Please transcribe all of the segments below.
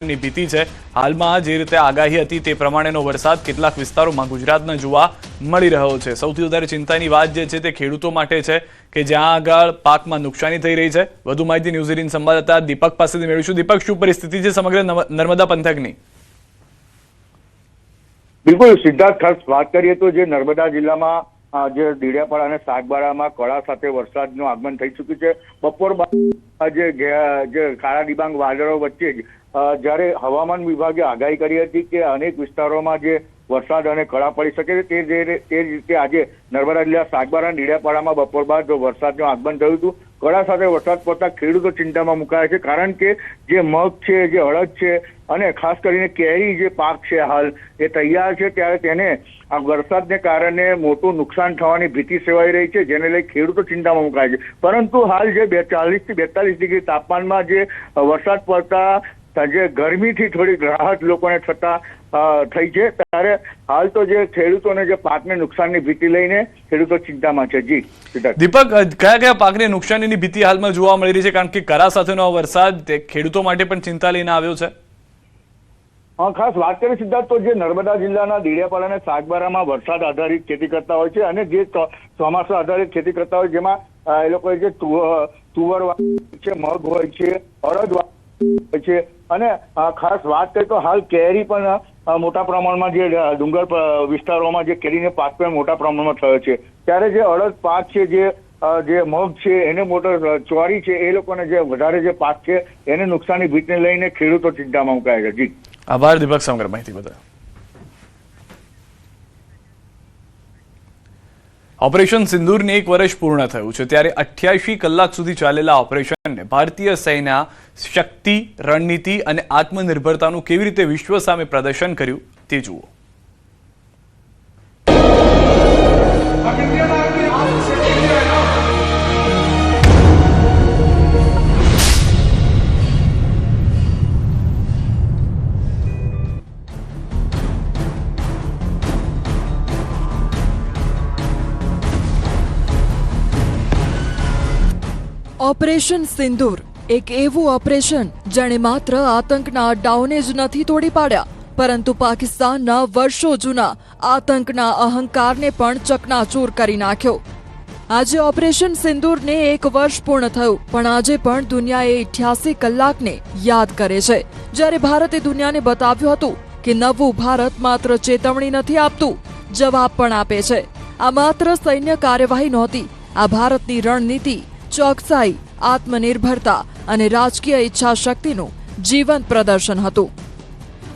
ની ભીતિ છે। હાલમાં જે રીતે આગાહી હતી તે પ્રમાણેનો વરસાદ કેટલાક વિસ્તારોમાં ગુજરાતના જોવા મળી રહ્યો છે। સૌથી વધારે ચિંતાની વાત જે છે તે ખેડૂતો માટે છે કે જ્યાં આગળ પાકમાં નુકસાની થઈ રહી છે। વધુ માહિતી ન્યૂઝ 18 સંવાદદાતા દીપક પાસેથી મેળવીશું। દીપક, શું પરિસ્થિતિ છે સમગ્ર નર્મદા પંથકની? બિલકુલ સિદ્ધાર્થ, ખાસ વાત કરીએ તો જે નર્મદા જિલ્લામાં જે ડેડિયાપાડા અને સાગબારામાં કળા સાથે વરસાદનું આગમન થઈ ચૂક્યું છે। બપોર બાદ જે કાળા ડિબાંગ વાદળો વચ્ચે જ જ્યારે હવામાન વિભાગે આગાહી કરી હતી કે અનેક વિસ્તારોમાં જે વરસાદ અને કળા પડી શકે છે તે રીતે આજે નર્મદા જિલ્લા સાગબારા અને ડેડિયાપાડામાં બપોર બાદ વરસાદનું આગમન થયું હતું। કળા સાથે વરસાદ પડતા ખેડૂતો ચિંતામાં મુકાયા છે, કારણ કે જે મગ છે, જે અડદ છે અને ખાસ કરીને કેરી જે પાક છે હાલ એ તૈયાર છે, ત્યારે તેને આ વરસાદને કારણે મોટું નુકસાન થવાની ભીતિ સેવાઈ રહી છે, જેને લઈ ખેડૂતો ચિંતામાં મુકાય છે। પરંતુ હાલ જે 40 થી 42 ડિગ્રી તાપમાનમાં જે વરસાદ પડતા જે ગરમીથી થોડીક રાહત લોકોને થતા થઈ છે, ત્યારે હાલ તો જે ખેડૂતોને જે પાકને નુકસાનની ભીતિ લઈને ખેડૂતો ચિંતામાં છે। જી દીપક, કયા કયા પાકને નુકસાનીની ભીતિ હાલમાં જોવા મળી રહી છે? કારણ કે કરા સાથેનો આ વરસાદ ખેડૂતો માટે પણ ચિંતા લઈને આવ્યો છે। ખાસ વાત કરીએ સિદ્ધાર્થ, તો જે નર્મદા જિલ્લાના ડેડિયાપાડા અને સાગબારામાં વરસાદ આધારિત ખેતી કરતા હોય છે અને જે ચોમાસા આધારિત ખેતી કરતા હોય, જેમાં એ લોકો જે તુવર છે, મગ હોય છે, અડદ હોય છે અને ખાસ વાત કરીએ તો હાલ કેરી પણ મોટા પ્રમાણમાં જે ડુંગર વિસ્તારોમાં જે કેરીનો પાક પણ મોટા પ્રમાણમાં થયો છે, ત્યારે જે અડદ પાક છે, જે મગ છે એને મોટો ચોરી છે, એ લોકોને જે વધારે જે પાક છે એને નુકસાની ભીતને લઈને ખેડૂતો ચિંતામાં મુકાયા છે। જી આભાર દીપક, સમગ્ર માહિતી બદલ। ઓપરેશન સિંદૂરને 1 વર્ષ પૂર્ણ થયું છે, ત્યારે 88 કલાક સુધી ચાલેલા ઓપરેશનને ભારતીય સેના શક્તિ, રણનીતિ અને આત્મનિર્ભરતાનું કેવી રીતે વિશ્વ સામે પ્રદર્શન કર્યું તે જુઓ। ઓપરેશન સિંદૂર એક એવું ઓપરેશન જેણે માત્ર આતંકના અડ્ડાઓને જ નથી તોડી પાડ્યા, પરંતુ પાકિસ્તાનના વર્ષો જૂના આતંકના અહંકારને પણ ચકનાચૂર કરી નાખ્યો। આજે ઓપરેશન સિંદૂરને 1 વર્ષ પૂર્ણ થયું, પણ આજે પણ દુનિયાએ 88 કલાકને યાદ કરે છે, જ્યારે ભારતે દુનિયાને બતાવ્યું હતું કે નવું ભારત માત્ર ચેતવણી નથી આપતું, જવાબ પણ આપે છે। આ માત્ર સૈન્ય કાર્યવાહી નહોતી, આ ભારતની રણનીતિ, ચોકસાઈ, આત્મનિર્ભરતા અને રાજકીય ઈચ્છા શક્તિનું જીવંત પ્રદર્શન હતું।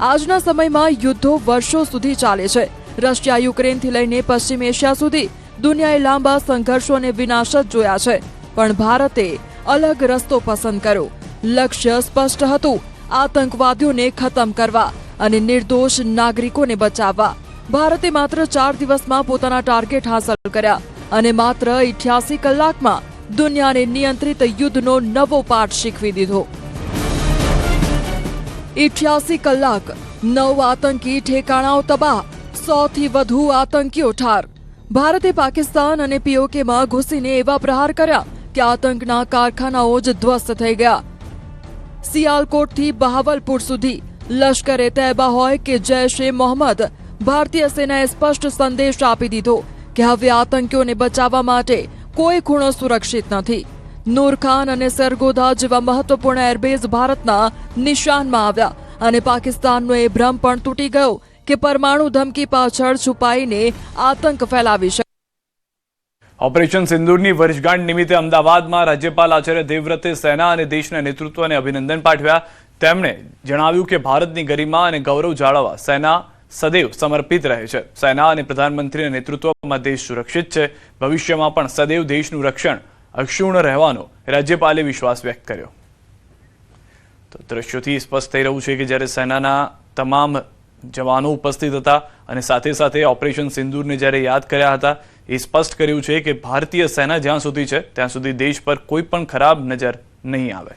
આજના સમયમાં યુદ્ધો વર્ષો સુધી ચાલે છે। રશિયા યુક્રેનથી લઈને પશ્ચિમ એશિયા સુધી દુનિયાએ લાંબા સંઘર્ષો અને વિનાશ જ જોયા છે, પણ ભારતે અલગ રસ્તો પસંદ કર્યો। લક્ષ્ય સ્પષ્ટ હતું, આતંકવાદીઓને ખતમ કરવા અને નિર્દોષ નાગરિકોને બચાવવા। ભારતે માત્ર 4 દિવસમાં પોતાના ટાર્ગેટ હાંસલ કર્યા અને માત્ર 88 કલાકમાં દુનિયાને નિયંત્રિત યુદ્ધનો નવો પાઠ શીખવી દીધો। 88 કલાક, 9 આતંકી ઠેકાણાઓ તબાહ, 100 થી વધુ આતંકીઓ ઠાર। ભારતે પાકિસ્તાન અને પીઓકેમાં ઘૂસીને એવા પ્રહાર કર્યા કે આતંકના કારખાનાઓ જ ધ્વસ્ત થઈ ગયા। સિયાલકોટથી બહાવલપુર સુધી, લશ્કરે તૈયબા હોય કે જૈશ-એ મોહમ્મદ, ભારતીય સેનાએ સ્પષ્ટ સંદેશ આપી દીધો કે હવે આતંકીઓને બચાવવા માટે કોઈ ખૂણો સુરક્ષિત નથી। નૂર ખાન અને સરગોધા જેવા મહત્વપૂર્ણ એરબેઝ ભારતના નિશાનમાં આવ્યા અને પાકિસ્તાનનો એ ભ્રમ પણ તૂટી ગયો કે પરમાણુ ધમકી પાછળ છુપાઈને આતંક ફેલાવી શકે। ઓપરેશન સિંદૂરની વર્ષગાંઠ નિમિત્તે અમદાવાદમાં રાજ્યપાલ આચાર્ય દેવવ્રતે સેના અને દેશના નેતૃત્વને અભિનંદન પાઠવ્યા। તેમણે જણાવ્યું કે ભારતની ગરિમા અને ગૌરવ જાળવવા સેના સદૈવ સમર્પિત રહે છે। સેના અને પ્રધાનમંત્રીના નેતૃત્વમાં દેશ સુરક્ષિત છે, ભવિષ્યમાં પણ સદૈવ દેશનું રક્ષણ અક્ષુણ્ણ રહેવાનો રાજ્યપાલે વિશ્વાસ વ્યક્ત કર્યો। તો દ્રશ્યોથી સ્પષ્ટ થઈ રહ્યું છે કે જ્યારે સેનાના તમામ જવાનો ઉપસ્થિત હતા અને સાથે સાથે ઓપરેશન સિંદૂરને જ્યારે યાદ કર્યા હતા, એ સ્પષ્ટ કર્યું છે કે ભારતીય સેના જ્યાં સુધી છે ત્યાં સુધી દેશ પર કોઈ પણ ખરાબ નજર નહીં આવે।